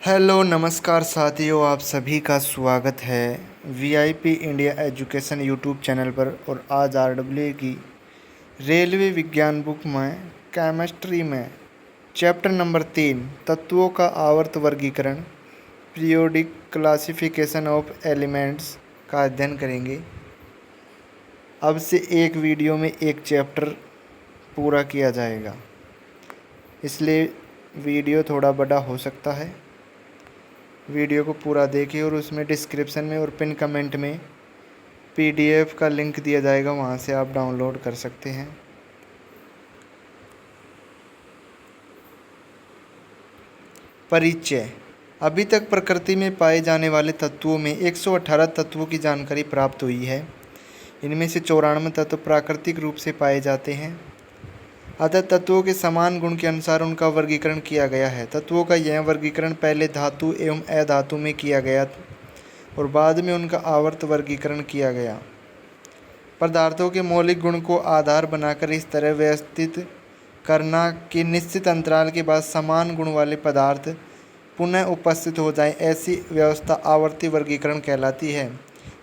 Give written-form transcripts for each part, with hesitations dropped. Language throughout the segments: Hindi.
हेलो नमस्कार साथियों, आप सभी का स्वागत है VIP India education YouTube channel पर। और आज आरडब्ल्यू की रेलवे विज्ञान बुक में केमिस्ट्री में चैप्टर नंबर 3 तत्वों का आवर्त वर्गीकरण पीरियोडिक क्लासिफिकेशन ऑफ एलिमेंट्स का अध्ययन करेंगे। अब से एक वीडियो में एक चैप्टर पूरा किया जाएगा, इसलिए वीडियो थोड़ा बड़ा हो सकता है। वीडियो को पूरा देखिए और उसमें डिस्क्रिप्शन में और पिन कमेंट में पीडीएफ का लिंक दिया जाएगा, वहाँ से आप डाउनलोड कर सकते हैं। परिचय। अभी तक प्रकृति में पाए जाने वाले तत्वों में 118 तत्वों की जानकारी प्राप्त हुई है। इनमें से 94 तत्व प्राकृतिक रूप से पाए जाते हैं, अतः तत्वों के समान गुण के अनुसार उनका वर्गीकरण किया गया है। तत्वों का यह वर्गीकरण पहले धातु एवं अधातु में किया गया और बाद में उनका आवर्त वर्गीकरण किया गया। पदार्थों के मौलिक गुण को आधार बनाकर इस तरह व्यवस्थित करना कि निश्चित अंतराल के बाद समान गुण वाले पदार्थ पुनः उपस्थित हो जाएं, ऐसी व्यवस्था आवर्ती वर्गीकरण कहलाती है।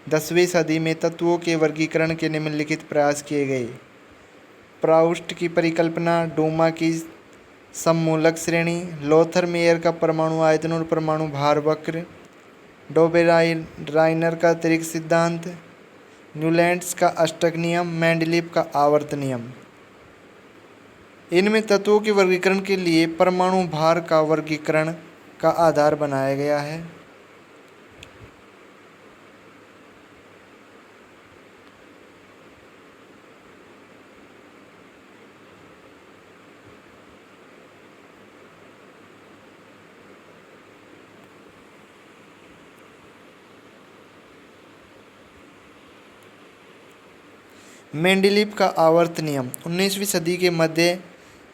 10वीं सदी में तत्वों के वर्गीकरण के निम्नलिखित प्रयास किए गए। प्राउस्ट की परिकल्पना, डोमा की सममूलक श्रेणी, लोथर मेयर का परमाणु आयतन और परमाणु भार वक्र, डोबेराइनर का त्रिक सिद्धांत, न्यूलैंड्स का अष्टक नियम, मेंडलीव का आवर्त नियम। इनमें तत्वों के वर्गीकरण के लिए परमाणु भार का वर्गीकरण का आधार बनाया गया है। मेंडलीव का आवर्त नियम। 19वीं सदी के मध्य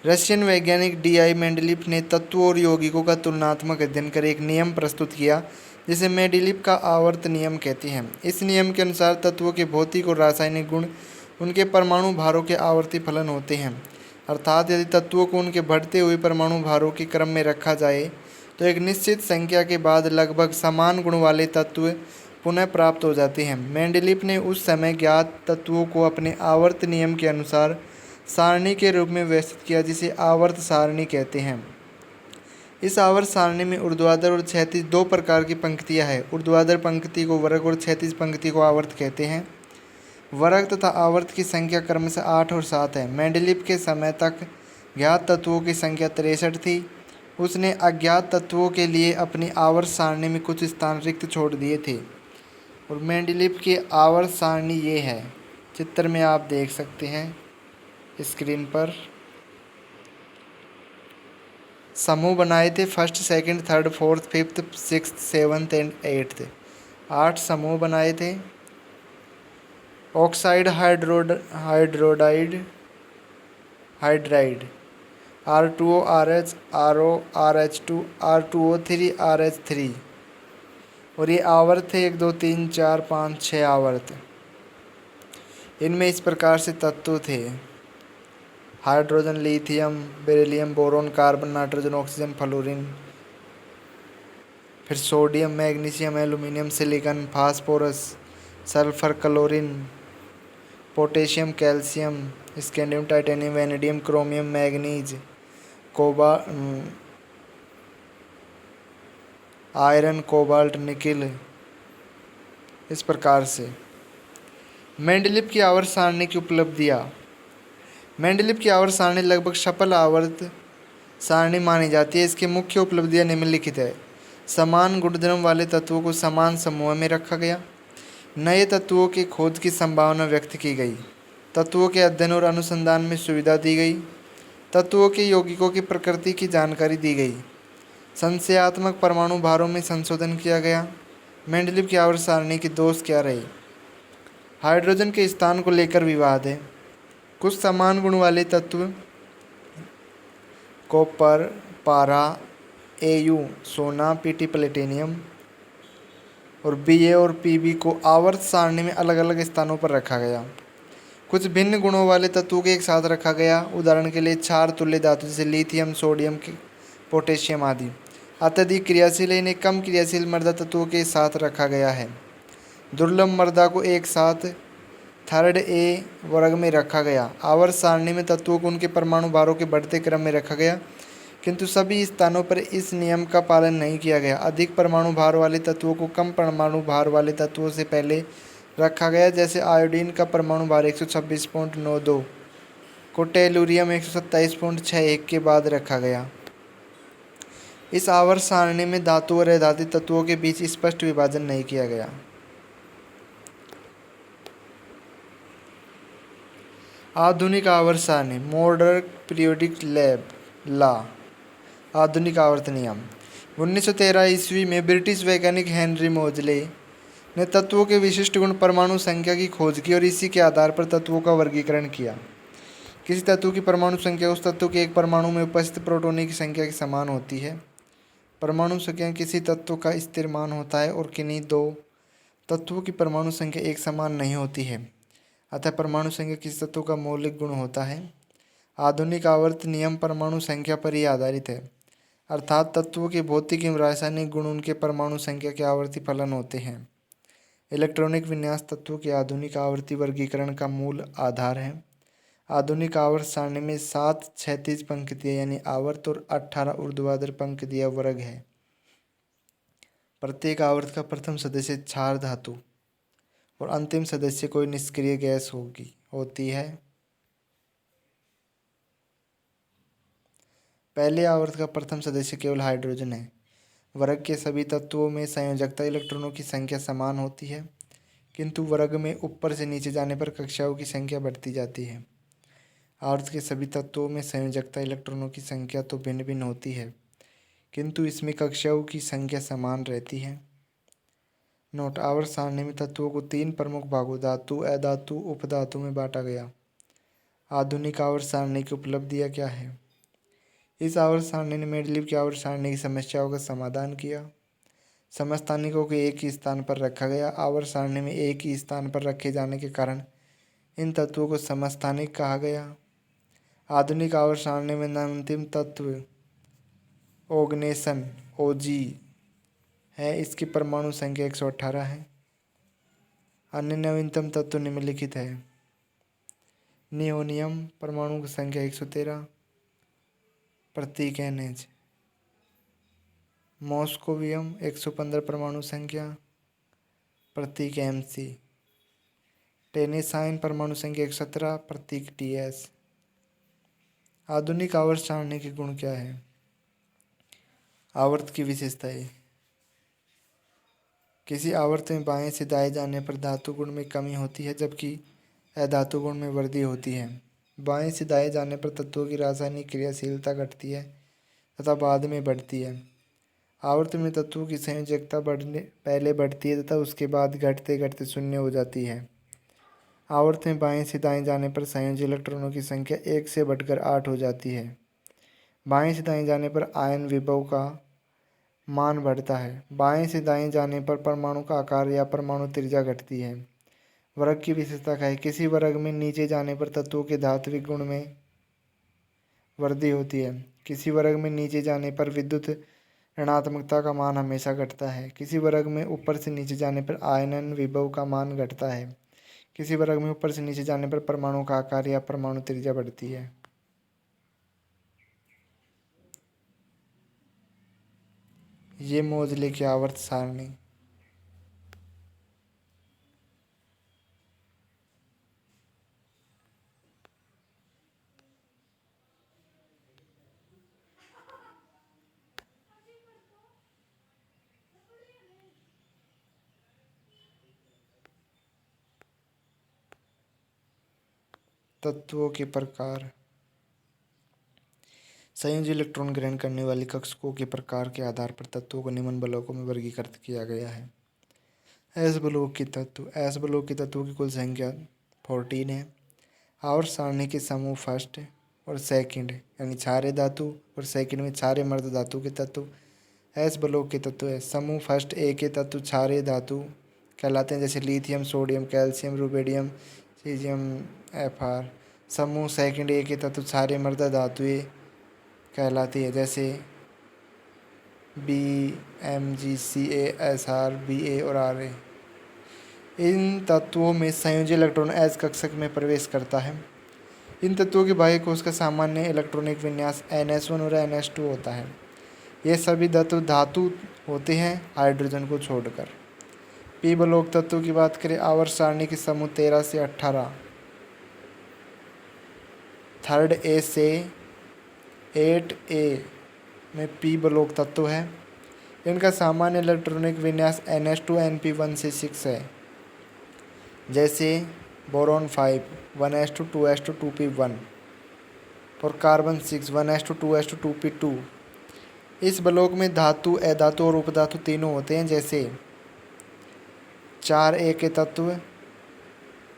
रशियन वैज्ञानिक डी.आई. मेंडलीव ने तत्वों और यौगिकों का तुलनात्मक अध्ययन कर एक नियम प्रस्तुत किया, जिसे मेंडलीव का आवर्त नियम कहते हैं। इस नियम के अनुसार तत्वों के भौतिक और रासायनिक गुण उनके परमाणु भारों के आवर्ती फलन होते हैं। अर्थात यदि तत्वों को उनके बढ़ते हुए परमाणु भारों के क्रम में रखा जाए तो एक निश्चित संख्या के बाद लगभग समान गुण वाले तत्व पुनः प्राप्त हो जाते हैं। मेंडलीव ने उस समय ज्ञात तत्वों को अपने आवर्त नियम के अनुसार सारणी के रूप में व्यवस्थित किया, जिसे आवर्त सारणी कहते हैं। इस आवर्त सारणी में ऊर्ध्वाधर और क्षैतिज दो प्रकार की पंक्तियां हैं। ऊर्ध्वाधर पंक्ति को वर्ग और क्षैतिज पंक्ति को आवर्त कहते हैं। वर्ग तथा आवर्त की संख्या क्रमशः 8 और 7 है। मेंडलीव के समय तक ज्ञात तत्वों की संख्या 63 थी। उसने अज्ञात तत्वों के लिए अपनी आवर्त सारणी में कुछ स्थान रिक्त छोड़ दिए थे। और मेंडलीव की आवर्त सारणी ये है, चित्र में आप देख सकते हैं स्क्रीन पर। समूह बनाए थे, first, second, third, fourth, fifth, sixth, seventh and eighth. 8 समूह बनाए थे। Oxide hydride R2O RH RO RH2 R2O3 RH3। और ये आवर्त थे 1 2 3 4 5 6 आवर्त। इनमें इस प्रकार से तत्व थे: hydrogen, lithium, beryllium, boron, carbon, nitrogen, oxygen, fluorine. फिर sodium, magnesium, aluminium, silicon, phosphorus, sulphur, chlorine, potassium, calcium, scandium, titanium, vanadium, chromium, manganese, iron, cobalt, nickel. इस प्रकार से मेंडलीव की आवर्त सारणी की उपलब्धियाँ। मेंडलीव की आवर्त सारणी लगभग सफल आवर्त सारणी मानी जाती है। इसकी मुख्य उपलब्धियाँ निम्नलिखित है: समान गुणधर्म वाले तत्वों को समान समूह में रखा गया, नए तत्वों की खोज की संभावना व्यक्त की गई, तत्वों के अध्ययन और अनुसंधान में सुविधा दी गई, तत्वों के यौगिकों की प्रकृति की जानकारी दी गई, संशयात्मक परमाणु भारों में संशोधन किया गया। मेंडलीव की आवर्त सारणी के दोष क्या रहे? हाइड्रोजन के स्थान को लेकर विवाद है। कुछ समान गुण वाले तत्व कॉपर, पारा, Au सोना, Pt प्लेटिनियम और Ba और Pb को आवर्त सारणी में अलग अलग स्थानों पर रखा गया। कुछ भिन्न गुणों वाले तत्वों को एक साथ रखा गया, उदाहरण के लिए क्षार तुल्य धातु जैसे लिथियम, सोडियम, पोटेशियम आदि। अत्यधिक क्रियाशील है, इन्हें कम क्रियाशील मृदा तत्वों के साथ रखा गया है। दुर्लभ मृदा को एक साथ थर्ड ए वर्ग में रखा गया। आवर्त सारणी में तत्वों को उनके परमाणु भारों के बढ़ते क्रम में रखा गया, किंतु सभी स्थानों पर इस नियम का पालन नहीं किया गया। अधिक परमाणु भार वाले तत्वों को कम परमाणु भार वाले तत्वों से पहले रखा गया, जैसे आयोडीन का परमाणु भार 126.92 को टेलुरियम 127.61 के बाद रखा गया। इस आवर्त सारणी में धातु और अधातु तत्वों के बीच स्पष्ट विभाजन नहीं किया गया। आधुनिक आवर्त सारणी, मॉडर्न पीरियोडिक लॉ, आधुनिक आवर्त नियम। 1913 ईस्वी में ब्रिटिश वैज्ञानिक हेनरी मोजले ने तत्वों के विशिष्ट गुण परमाणु संख्या की खोज की और इसी के आधार पर तत्वों का वर्गीकरण किया। किसी तत्व की परमाणु संख्या उस तत्व के एक परमाणु में उपस्थित प्रोटॉनों की संख्या के समान होती है। परमाणु संख्या किसी तत्व का स्थिर मान होता है और किन्हीं दो तत्वों की परमाणु संख्या एक समान नहीं होती है, अतः परमाणु संख्या किसी तत्व का मौलिक गुण होता है। आधुनिक आवर्त नियम परमाणु संख्या पर ही आधारित है, अर्थात तत्वों के भौतिक एवं रासायनिक गुण उनके परमाणु संख्या के आवर्ती फलन होते हैं। इलेक्ट्रॉनिक विन्यास तत्वों के आधुनिक आवर्ती वर्गीकरण का मूल आधार है। आधुनिक आवर्त सारणी में 7 क्षैतिज पंक्तियाँ यानी आवर्त और 18 ऊर्ध्वाधर पंक्तियाँ वर्ग है। प्रत्येक आवर्त का प्रथम सदस्य क्षार धातु और अंतिम सदस्य कोई निष्क्रिय गैस होती है। पहले आवर्त का प्रथम सदस्य केवल हाइड्रोजन है। वर्ग के सभी तत्वों में संयोजकता इलेक्ट्रॉनों की संख्या समान होती है, किंतु वर्ग में ऊपर से नीचे जाने पर कक्षाओं की संख्या बढ़ती जाती है। आवर्त के सभी तत्वों में संयोजकता इलेक्ट्रॉनों की संख्या तो भिन्न भिन्न होती है, किंतु इसमें कक्षाओं की संख्या समान रहती है। नोट, आवर्त सारणी में तत्वों को 3 प्रमुख भागों धातु, अधातु, उपधातु में बांटा गया। आधुनिक आवर्त सारणी की उपलब्धियाँ क्या है? इस आवर्त सारणी ने मेंडलीव की आवर्त सारणी की समस्याओं का समाधान किया। समस्थानिकों को एक ही स्थान पर रखा गया। आवर्त सारणी में एक ही स्थान पर रखे जाने के कारण इन तत्वों को समस्थानिक कहा गया। आधुनिक आवर्त सारणी में अंतिम तत्व ओगनेसन ओजी है, इसकी परमाणु संख्या 118 है। अन्य नवीनतम तत्व निम्नलिखित है। नियोनियम परमाणु की संख्या 113, प्रतीक NH। मॉस्कोवियम 115 परमाणु संख्या, प्रतीक MC। टेनेसाइन परमाणु संख्या 117, प्रतीक TS। आधुनिक आवर्त सारणी के गुण क्या है? आवर्त की विशेषताएं। किसी आवर्त में बाएं से दाएं जाने पर धातु गुण में कमी होती है, जबकि अधातु गुण में वृद्धि होती है। बाएं से दाएं जाने पर तत्वों की रासायनिक क्रियाशीलता घटती है तथा बाद में बढ़ती है। आवर्त में तत्वों की संयोजकता पहले बढ़ती है तथा उसके बाद घटते घटते शून्य हो जाती है। आवर्त में बाएं से दाएं जाने पर संयोजी इलेक्ट्रॉनों की संख्या 1 से बढ़कर 8 हो जाती है। बाएं से दाएं जाने पर आयन विभव का मान बढ़ता है। बाएं से दाएं जाने पर परमाणु का आकार या परमाणु त्रिज्या घटती है। वर्ग की विशेषता क्या है? किसी वर्ग में नीचे जाने पर तत्वों के धात्विक गुण में वृद्धि होती है। किसी वर्ग में नीचे जाने पर विद्युत ऋणात्मकता का मान हमेशा घटता है। किसी वर्ग में ऊपर से नीचे जाने पर आयनन विभव का मान घटता है। किसी वर्ग में ऊपर से नीचे जाने पर परमाणु का आकार या परमाणु त्रिज्या बढ़ती है। ये मोजले की आवर्त सारणी। तत्वों के प्रकार। संयोजी इलेक्ट्रॉन ग्रहण करने वाली कक्षकों के प्रकार के आधार पर तत्वों को निम्न ब्लॉकों में वर्गीकृत किया गया है। एस ब्लॉक के तत्व। एस ब्लॉक के तत्वों की कुल संख्या 14 है। आवर्त सारणी के समूह फर्स्ट और सेकंड यानी क्षारीय धातु और सेकंड में क्षारीय मृद धातु के तत्व एस ब्लॉक के तत्व है। समूह फर्स्ट ए के तत्व क्षारीय धातु कहलाते हैं, जैसे lithium, sodium, calcium, rubidium, caesium, Fr। समूह सेकंड ए के तत्व क्षारीय मृदा धातुएं कहलाती है, जैसे BMgCaSrBa और Ra। इन तत्वों में संयोजी इलेक्ट्रॉन एस कक्षक में प्रवेश करता है। इन तत्वों के बाह्य कोश का सामान्य इलेक्ट्रॉनिक विन्यास NH1 और NH2 होता है। ये सभी धातु होते हैं हाइड्रोजन को छोड़कर। पी बलोक तत्वों की बात करें, आवर्त सारणी के समूह 13 से 18, थर्ड ए से 8A में पी बलोक तत्व है। इनका सामान्य इलेक्ट्रॉनिक विन्यास NH2 NP1 से 6 है। जैसे बोरॉन 5 1s2 2s2 2p1 और कार्बन 6 1s2 2s2 2p2। इस बलोक में धातु, अधातु और उपधातु तीनों होते हैं। जैसे 4A के तत्व,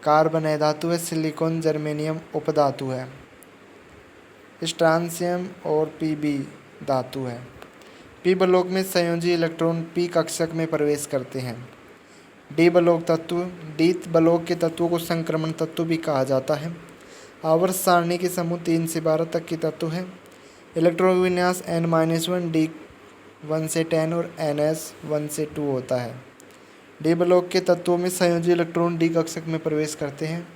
कार्बन अधातु है, सिलिकॉन जर्मेनियम उपधातु है, स्ट्रांसियम और Pb धातु है। पी बलोक में संयोजी इलेक्ट्रॉन पी कक्षक में प्रवेश करते हैं। डी बलोक तत्व, डी बलोक के तत्वों को संक्रमण तत्व भी कहा जाता है। आवर्त सारणी के समूह 3 से 12 तक के तत्व हैं। इलेक्ट्रॉन विन्यास N-1 डी 1 से 10 और NS 1 से 2 होता है। डी बलोक के तत्वों में संयोजी इलेक्ट्रॉन डी कक्षक में प्रवेश करते हैं।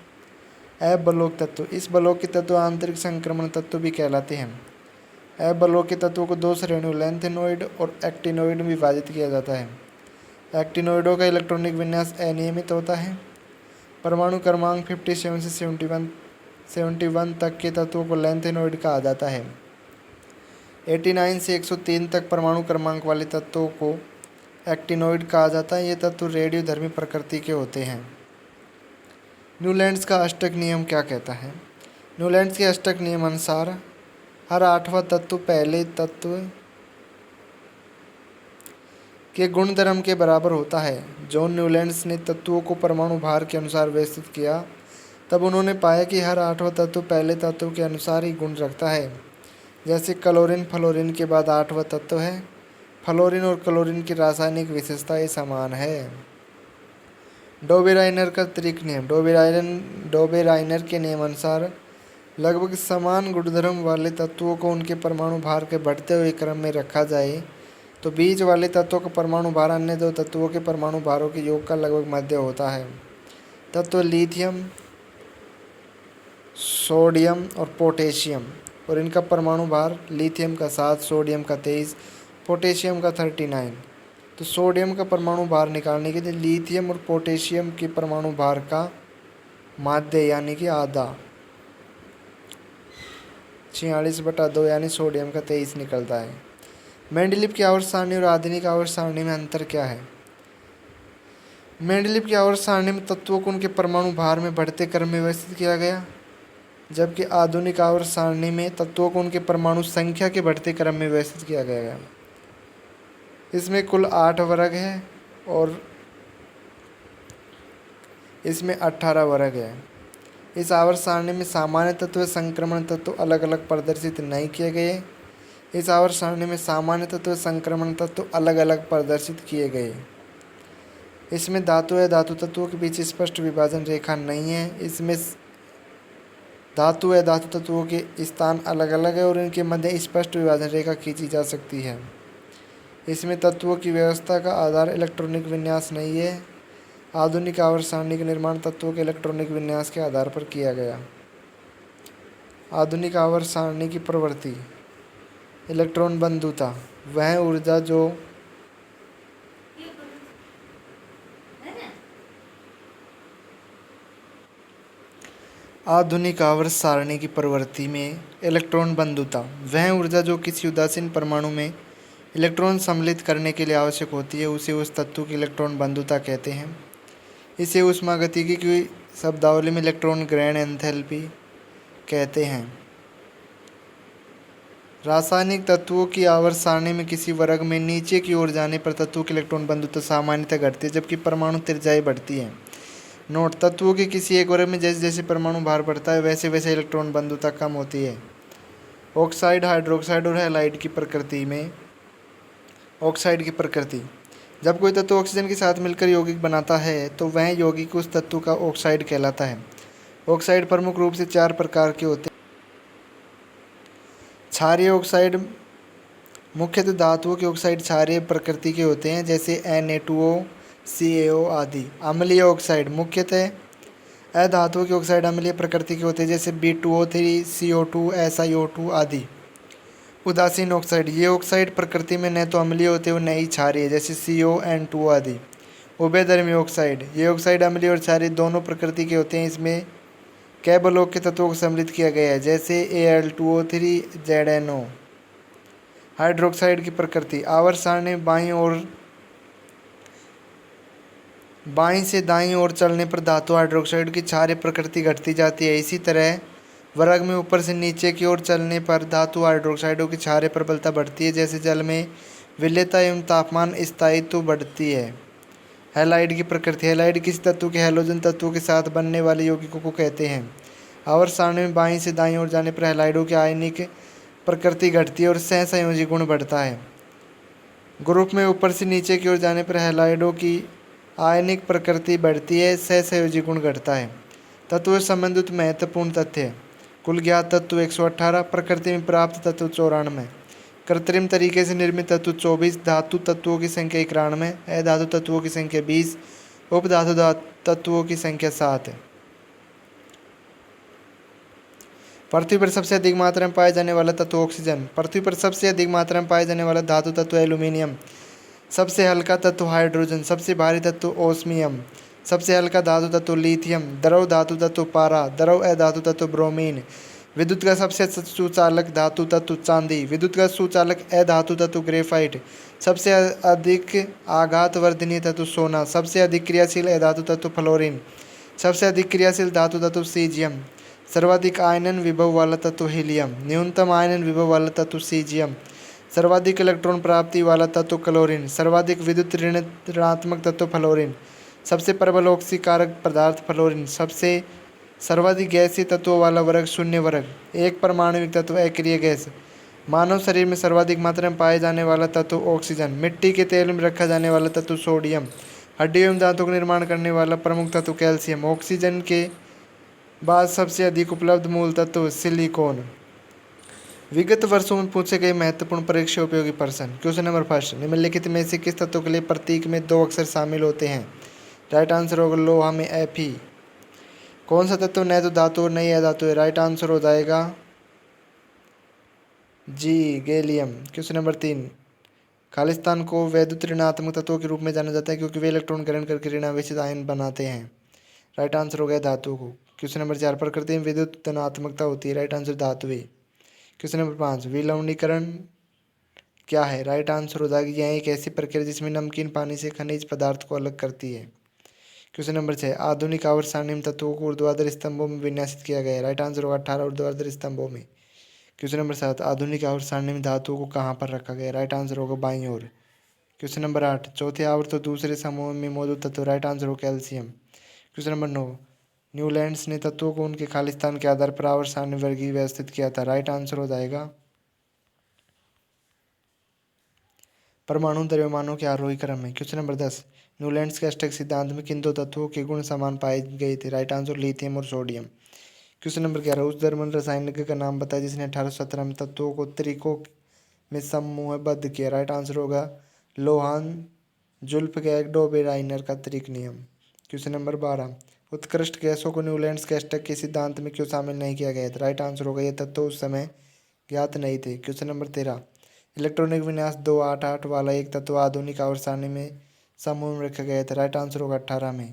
एफ बलोक तत्व, इस बलोक के तत्व आंतरिक संक्रमण तत्व भी कहलाते हैं। एफ बलोक के तत्वों को 2 श्रेणियों लैंथेनॉइड और एक्टिनॉइड में विभाजित किया जाता है। एक्टिनॉइडों का इलेक्ट्रॉनिक विन्यास अनियमित होता है। परमाणु क्रमांक 57 से 71 तक के तत्वों को लैंथेनॉइड कहा जाता है। 89 से 103 तक परमाणु क्रमांक वाले तत्वों को एक्टिनॉइड कहा जाता है। ये तत्व रेडियोधर्मी प्रकृति के होते हैं। न्यूलैंड्स का अष्टक नियम क्या कहता है? न्यूलैंड्स के अष्टक नियम अनुसार हर 8वां तत्व पहले तत्व के गुणधर्म के बराबर होता है। जॉन न्यूलैंड्स ने तत्वों को परमाणु भार के अनुसार व्यवस्थित किया, तब उन्होंने पाया कि हर 8वां तत्व पहले तत्व के अनुसार ही गुण रखता है। जैसे क्लोरीन फ्लोरीन के बाद 8वां तत्व है। फ्लोरीन और क्लोरीन की रासायनिक विशेषताएं समान है। डोबेराइनर का त्रिक नियम, डोबेराइनर के नियम अनुसार लगभग समान गुणधर्म वाले तत्वों को उनके परमाणु भार के बढ़ते हुए क्रम में रखा जाए तो बीच वाले तत्वों का परमाणु भार अन्य दो तत्वों के परमाणु भारों के योग का लगभग मध्य होता है। तत्व लिथियम, सोडियम और पोटेशियम, और इनका परमाणु भार लिथियम का 7, सोडियम का 23, पोटेशियम का 39। तो सोडियम का परमाणु भार निकालने के लिए लिथियम और पोटेशियम के परमाणु भार का माध्य यानी कि आधा 46/2 यानी सोडियम का 23 निकलता है। मेंडलीव की आवर्त सारणी और आधुनिक आवर्त सारणी में अंतर क्या है? मेंडलीव की आवर्त सारणी में तत्वों को उनके परमाणु भार में बढ़ते क्रम में व्यवस्थित किया गया, जबकि आधुनिक आवर्त सारणी में तत्वों को उनके परमाणु संख्या के बढ़ते क्रम में व्यवस्थित किया गया है। इसमें कुल 8 वर्ग है और इसमें 18 वर्ग है। इस आवर्त सारणी में सामान्य तत्व व संक्रमण तत्व अलग अलग प्रदर्शित नहीं किए गए। इस आवर्त सारणी में सामान्य तत्व व संक्रमण तत्व अलग अलग प्रदर्शित किए गए। इसमें धातु या धातु तत्वों के बीच स्पष्ट विभाजन रेखा नहीं है। इसमें धातु या धातु तत्वों के स्थान अलग अलग है और इनके मध्य स्पष्ट विभाजन रेखा खींची जा सकती है। इसमें तत्वों की व्यवस्था का आधार इलेक्ट्रॉनिक विन्यास नहीं है। आधुनिक आवर्त सारणी का निर्माण तत्वों के इलेक्ट्रॉनिक विन्यास के आधार पर किया गया। आधुनिक आवर्त सारणी की प्रवृत्ति, इलेक्ट्रॉन बंधुता, वह ऊर्जा जो आधुनिक आवर्त सारणी की प्रवृत्ति में इलेक्ट्रॉन बंधुता, वह ऊर्जा जो किसी उदासीन परमाणु में इलेक्ट्रॉन सम्मिलित करने के लिए आवश्यक होती है, उसे उस तत्व की इलेक्ट्रॉन बंधुता कहते हैं। इसे ऊष्मागतिकी की शब्दावली में इलेक्ट्रॉन ग्रहण एंथैल्पी कहते हैं। रासायनिक तत्वों की आवर्त सारणी में किसी वर्ग में नीचे की ओर जाने पर तत्वों की इलेक्ट्रॉन बंधुता सामान्यतः घटती है, जबकि परमाणु त्रिज्याएं बढ़ती हैं। नोट, तत्वों के किसी एक वर्ग में जैसे जैसे परमाणु भार बढ़ता है वैसे वैसे इलेक्ट्रॉन बंधुता कम होती है। ऑक्साइड, हाइड्रोक्साइड और हैलाइड की प्रकृति में ऑक्साइड की प्रकृति, जब कोई तत्व ऑक्सीजन के साथ मिलकर यौगिक बनाता है तो वह यौगिक उस तत्व का ऑक्साइड कहलाता है। ऑक्साइड प्रमुख रूप से 4 प्रकार के होते हैं। क्षारीय ऑक्साइड मुख्यतः धातुओं के ऑक्साइड क्षारीय प्रकृति के होते हैं, जैसे Na2O, CaO आदि। अम्लीय ऑक्साइड मुख्यतः अधातुओं के ऑक्साइड अम्लीय प्रकृति के होते हैं, जैसे B2O3, CO2, SiO2 आदि। उदासीन ऑक्साइड, ये ऑक्साइड प्रकृति में न तो अम्लीय होते और न ही क्षारीय, जैसे CON2 आदि। उभयधर्मी ऑक्साइड, ये ऑक्साइड अम्लीय और क्षारीय दोनों प्रकृति के होते हैं। इसमें कैबलोक के तत्वों को सम्मिलित किया गया है, जैसे Al2O3, ZNO। हाइड्रोक्साइड की प्रकृति, आवर्त सारणी बाईं से दाईं ओर चलने पर धातु हाइड्रोक्साइड की क्षारीय प्रकृति घटती जाती है। इसी तरह वर्ग में ऊपर से नीचे की ओर चलने पर धातु हाइड्रोक्साइडों की क्षारीय प्रबलता बढ़ती है, जैसे जल में विलेयता एवं तापमान स्थायित्व बढ़ती है। हैलाइड की प्रकृति, हैलाइड किसी तत्व के हैलोजन तत्वों के साथ बनने वाले यौगिकों को कहते हैं। आवर्त सारणी में बाईं से दाईं ओर जाने पर हैलाइडों की आयनिक प्रकृति घटती है और सहसंयोजी गुण बढ़ता है। ग्रुप में ऊपर से नीचे की ओर जाने पर हैलाइडों की आयनिक प्रकृति बढ़ती है, सहसंयोजी गुण घटता है। तत्वों से संबंधित महत्वपूर्ण तथ्य, कुल ज्ञात तत्व 118, प्रकृति में प्राप्त तत्व 94, कृत्रिम तरीके से निर्मित तत्व 24, धातु तत्वों की संख्या 91, अधातु तत्वों की संख्या 20, उपधातु तत्वों की संख्या 7 है। पृथ्वी पर सबसे अधिक मात्रा में पाया जाने वाला तत्व ऑक्सीजन, पृथ्वी पर सबसे अधिक मात्रा में पाया जाने वाला धातु तत्व एल्यूमिनियम, सबसे हल्का तत्व हाइड्रोजन, सबसे भारी तत्व ओस्मियम, सबसे हल्का धातु तत्व लिथियम, द्रव धातु तत्व पारा, द्रव अधातु तत्व ब्रोमीन, विद्युत का सबसे सुचालक धातु तत्व चांदी, विद्युत का सुचालक अधातु तत्व ग्रेफाइट, सबसे अधिक आघातवर्धनीय तत्व सोना, सबसे अधिक क्रियाशील अधातु तत्व फ्लोरीन, सबसे अधिक क्रियाशील धातु तत्व सीजियम, सर्वाधिक आयनन विभव वाला तत्व हीलियम, न्यूनतम आयनन विभव वाला तत्व सीजियम, सर्वाधिक इलेक्ट्रॉन प्राप्ति वाला तत्व क्लोरीन, सर्वाधिक विद्युत ऋणात्मक तत्व फ्लोरीन, सबसे प्रबल ऑक्सीकारक पदार्थ फ्लोरीन, सबसे सर्वाधिक गैसीय तत्वों वाला वर्ग शून्य वर्ग, एक परमाणुविक तत्व अक्रिय गैस, मानव शरीर में सर्वाधिक मात्रा में पाए जाने वाला तत्व ऑक्सीजन, मिट्टी के तेल में रखा जाने वाला तत्व सोडियम, हड्डियों एवं दांतों का निर्माण करने वाला प्रमुख तत्व कैल्शियम, ऑक्सीजन के बाद सबसे अधिक उपलब्ध मूल तत्व सिलिकॉन। विगत वर्षों में पूछे गए महत्वपूर्ण परीक्षा उपयोगी प्रश्न। क्वेश्चन नंबर फर्स्ट, निम्नलिखित में से किस तत्व के लिए प्रतीक में 2 अक्षर शामिल होते हैं? राइट आंसर होगा लोहा में Fe। कौन सा तत्व न तो धातु और नहीं अधातु है? राइट आंसर हो जाएगा जी, गैलियम। क्वेश्चन नंबर 3, खालिस्तान को वैद्युत ऋणात्मक तत्वों के रूप में जाना जाता है क्योंकि वे इलेक्ट्रॉन ग्रहण करके ऋणावेशित आयन बनाते हैं। राइट आंसर हो गया धातु को। क्वेश्चन नंबर 4, प्रकृति में विद्युत धनात्मकता होती है। राइट आंसर धातु है। क्वेश्चन नंबर 5, विलवणीकरण क्या है? राइट आंसर हो जाएगा यह एक ऐसी प्रक्रिया जिसमें नमकीन पानी से खनिज पदार्थ को अलग करती है। क्वेश्चन नंबर 6, आधुनिक आवर्त सारणी में तत्वों को ऊर्ध्वाधर स्तंभों में विन्यासित किया गया है। राइट आंसर होगा 18 ऊर्ध्वाधर स्तंभों में। क्वेश्चन नंबर 7, आधुनिक आवर्त सारणी में धातुओं को कहाँ पर रखा गया है? राइट आंसर होगा बाईं ओर। क्वेश्चन नंबर 8, चौथे आवर्त और दूसरे समूह में मौजूद तत्व। राइट आंसर हो कैल्शियम। क्वेश्चन नंबर 9, न्यूलैंड्स ने तत्वों को उनके खालिस्तान के आधार पर आवर्त सारणी में वर्गीकृत व्यवस्थित किया था। राइट आंसर हो जाएगा परमाणु द्रव्यमानों के आरोही क्रम में। क्वेश्चन नंबर 10, न्यूलैंड्स के अष्टक सिद्धांत में किन 2 तत्वों के गुण समान पाए गए थे? राइट आंसर लिथियम और सोडियम। क्वेश्चन नंबर 11, उस जर्मन रसायनिक का नाम बताया जिसने 1817 में तत्वों को त्रिकों में समूहबद्ध किया। राइट आंसर होगा लोहान जुल्फगैंग डोबेराइनर का त्रिक नियम। क्वेश्चन नंबर 12, उत्कृष्ट गैसों को न्यूलैंड्स के अष्टक के सिद्धांत में क्यों शामिल नहीं किया गया था? राइट आंसर होगा ये तत्व उस समय ज्ञात नहीं थे। क्वेश्चन नंबर 13, इलेक्ट्रॉनिक विन्यास 288 वाला एक तत्व आधुनिक आवर्त सारणी में समूह में रखा गया था। राइट आंसर होगा 18 में।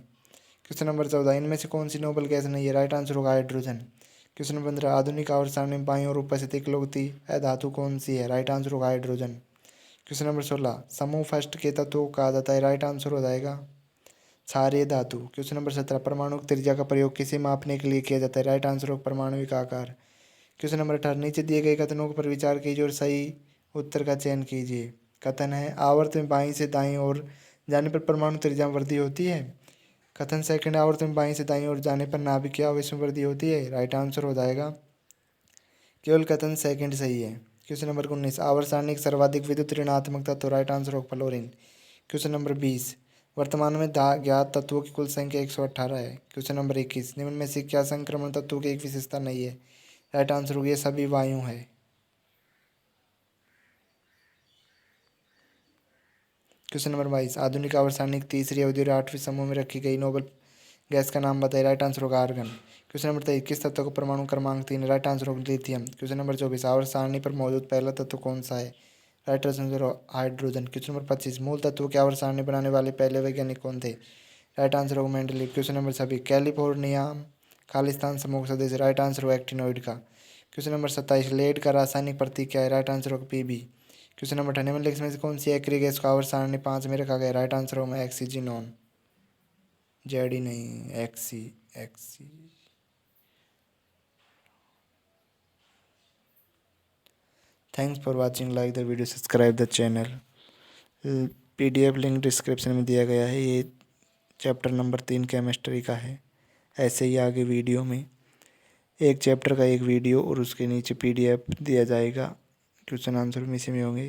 क्वेश्चन नंबर 14, इनमें से कौन सी नोबल गैस नहीं है? राइट आंसर होगा हाइड्रोजन। क्वेश्चन नंबर 15, आधुनिक आवर्त सारणी में बाईं ओर उपस्थित इकलौती अधातु कौन सी है? राइट आंसर होगा हाइड्रोजन। क्वेश्चन नंबर 16, समूह फर्स्ट के तत्वों को कहा जाता है। राइट आंसर हो जाएगा क्षारीय धातु। क्वेश्चन नंबर 17, परमाणु की त्रिज्या का प्रयोग किसे मापने के लिए किया जाता है? राइट आंसर होगा परमाणु का आकार। क्वेश्चन नंबर 18, नीचे दिए गए कथनों पर विचार कीजिए और सही उत्तर का चयन कीजिए। कथन है, आवर्त में बाईं से दाईं ओर जाने पर परमाणु त्रिज्या में वृद्धि होती है। कथन सेकंड, आवर्त में बाईं से दाईं ओर जाने पर नाभिकीय आवेश में वृद्धि होती है। राइट आंसर हो जाएगा केवल कथन सेकंड सही है। क्वेश्चन नंबर 19, आवर्त सारणी सर्वाधिक विद्युत ऋणात्मक तत्व। राइट आंसर होगा फ्लोरीन। क्वेश्चन नंबर 20, वर्तमान में ज्ञात तत्वों की कुल संख्या 118 है। क्वेश्चन नंबर 21, निम्न में से क्या संक्रमण तत्वों की एक विशेषता नहीं है? राइट आंसर होगी ये सभी वायु है। क्वेश्चन नंबर 22, आधुनिक आवर्त सारणी की तीसरी अवधि और 8वें समूह में रखी गई नोबल गैस का नाम बताइए। राइट आंसर होगा आर्गन। क्वेश्चन नंबर 23, किस तत्व का परमाणु क्रमांक 3? राइट आंसर होगा लिथियम। क्वेश्चन नंबर 24, आवर्त सारणी पर मौजूद पहला तत्व कौन सा है? Right answer hydrogen. Question number 25, मूल तत्वों की आवर्त सारणी बनाने वाले पहले वैज्ञानिक कौन थे? राइट आंसर होगा Mendeleev. Question number 26, California Khalistan समूह का सदस्य? राइट आंसर होगा एक्टिनोइड का। क्वेश्चन नंबर 27, लेड का रासायनिक प्रतीक क्या है? राइट आंसर होगा पीबी। क्वेश्चन नंबर 28, निम्नलिखित में से कौन सी एक्रिय गैस को आवर्त सारणी 5 में रखा गया? राइट आंसर होगा एक्सीजीनॉन। जेडी नहीं, एक्सी एक्सी। Thanks for watching, like the video, subscribe the channel. PDF link description में दिया गया है। ये चैप्टर नंबर 3 केमिस्ट्री का है। ऐसे ही आगे वीडियो में एक चैप्टर का एक वीडियो और उसके नीचे PDF दिया जाएगा। क्वेश्चन आंसर में इसी में होंगे।